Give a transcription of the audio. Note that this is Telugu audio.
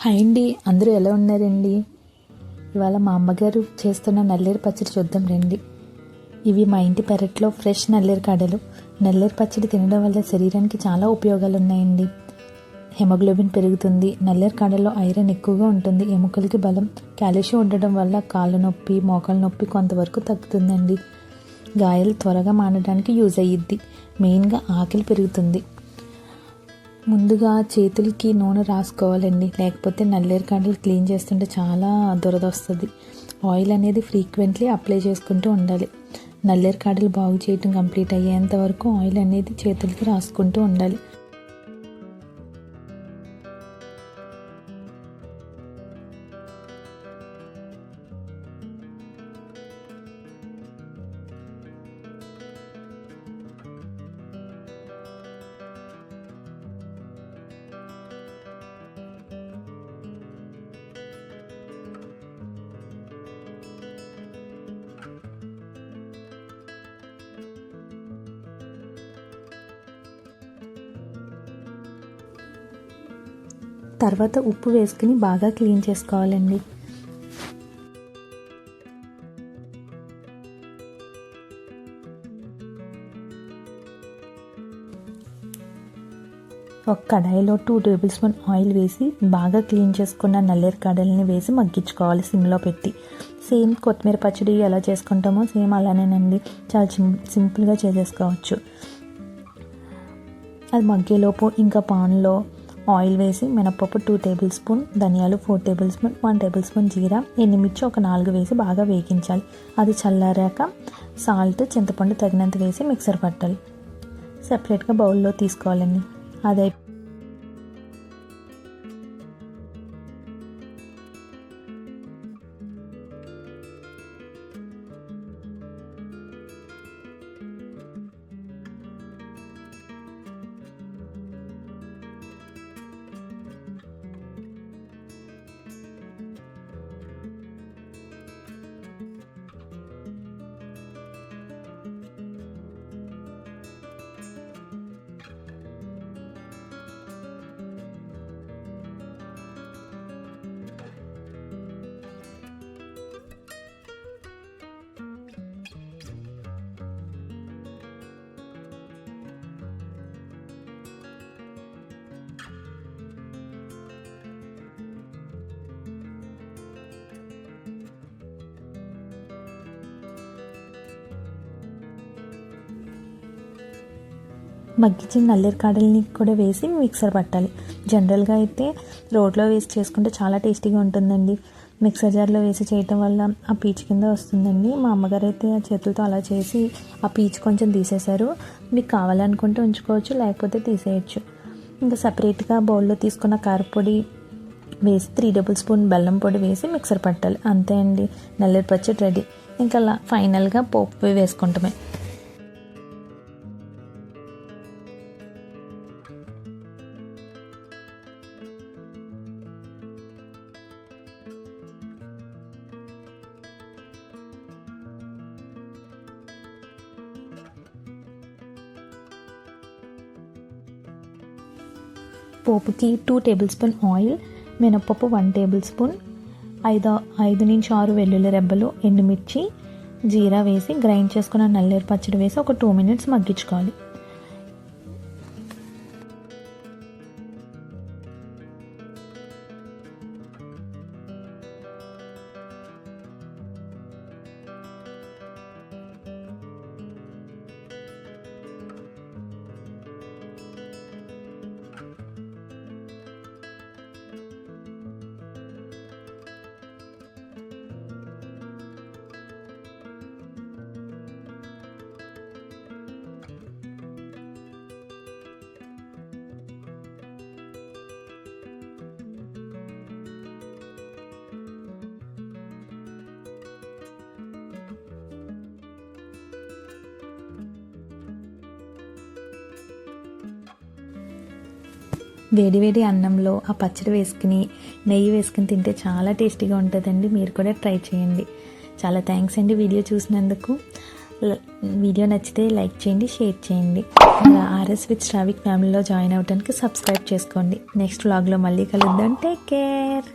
హాయ్ అండి, అందరూ ఎలా ఉన్నారండి? ఇవాళ మా అమ్మగారు చేస్తున్న నల్లేరు పచ్చడి చూద్దాం రండి. ఇవి మా ఇంటి పెరట్లో ఫ్రెష్ నల్లేరు కాడలు. నల్లేరు పచ్చడి తినడం వల్ల శరీరానికి చాలా ఉపయోగాలు ఉన్నాయండి. హెమోగ్లోబిన్ పెరుగుతుంది, నల్లేరు కాడల్లో ఐరన్ ఎక్కువగా ఉంటుంది, ఎముకలకి బలం, కాల్షియం ఉండడం వల్ల కాళ్ళ నొప్పి, మోకాళ్ళ నొప్పి కొంతవరకు తగ్గుతుందండి. గాయాలు త్వరగా మానడానికి యూజ్ అయ్యిద్ది. మెయిన్గా ఆకలి పెరుగుతుంది. ముందుగా చేతులకి నూనె రాసుకోవాలండి, లేకపోతే నల్లేరు కాడలు క్లీన్ చేస్తుంటే చాలా దురద వస్తుంది. ఆయిల్ అనేది ఫ్రీక్వెంట్లీ అప్లై చేసుకుంటూ ఉండాలి. నల్లేరు కాడలు బాగు చేయడం కంప్లీట్ అయ్యేంత వరకు ఆయిల్ అనేది చేతులకి రాసుకుంటూ ఉండాలి. తర్వాత ఉప్పు వేసుకుని బాగా క్లీన్ చేసుకోవాలండి. ఒక కడాయిలో 2 టేబుల్ స్పూన్ ఆయిల్ వేసి బాగా క్లీన్ చేసుకున్న నల్లేరు కాడల్ని వేసి మగ్గించుకోవాలి సిమ్లో పెట్టి. సేమ్ కొత్తిమీర పచ్చడి ఎలా చేసుకుంటామో సేమ్ అలానేనండి, చాలా సింపుల్గా చేసేసుకోవచ్చు. అది మగ్గేలోపు ఇంకా పాన్లో ఆయిల్ వేసి మినపప్పు 2 టేబుల్ స్పూన్, ధనియాలు 4 టేబుల్ స్పూన్, 1 టేబుల్ స్పూన్ జీరా, ఎండుమిర్చి ఒక 4 వేసి బాగా వేగించాలి. అది చల్లారాక సాల్ట్, చింతపండు తగినంత వేసి మిక్సర్ పట్టాలి. సెపరేట్గా బౌల్లో తీసుకోవాలండి. అదే మగ్గించిన నల్లేరు కాడల్ని కూడా వేసి మిక్సర్ పట్టాలి. జనరల్గా అయితే రోట్లో వేసి చేసుకుంటే చాలా టేస్టీగా ఉంటుందండి. మిక్సర్ జార్లో వేసి చేయటం వల్ల ఆ పీచు కింద వస్తుందండి. మా అమ్మగారు అయితే ఆ చేతులతో అలా చేసి ఆ పీచు కొంచెం తీసేశారు. మీకు కావాలనుకుంటే ఉంచుకోవచ్చు, లేకపోతే తీసేయచ్చు. ఇంకా సపరేట్గా బౌల్లో తీసుకున్న కారపొడి వేసి 3 టేబుల్ స్పూన్ బెల్లం పొడి వేసి మిక్సర్ పట్టాలి. అంతే అండి, నల్లేరు పచ్చడి రెడీ. ఇంకా అలా ఫైనల్గా పోపు వేసుకుంటామే. పోపుకి 2 టేబుల్ స్పూన్ ఆయిల్, మినపప్పు 1 టేబుల్ స్పూన్, 5 నుంచి 6 వెల్లుల్లి రెబ్బలు, ఎండుమిర్చి, జీరా వేసి గ్రైండ్ చేసుకున్న నల్లేరు పచ్చడి వేసి ఒక 2 మినిట్స్ మగ్గించుకోవాలి. వేడివేడి అన్నంలో ఆ పచ్చడి వేసుకుని నెయ్యి వేసుకుని తింటే చాలా టేస్టీగా ఉంటుందండి. మీరు కూడా ట్రై చేయండి. చాలా థ్యాంక్స్ అండి వీడియో చూసినందుకు. వీడియో నచ్చితే లైక్ చేయండి, షేర్ చేయండి. మన ఆర్ఎస్ విత్ శ్రావిక్ ఫ్యామిలీలో జాయిన్ అవ్వడానికి సబ్స్క్రైబ్ చేసుకోండి. నెక్స్ట్ వ్లాగ్లో మళ్ళీ కలుద్దాం. Take care.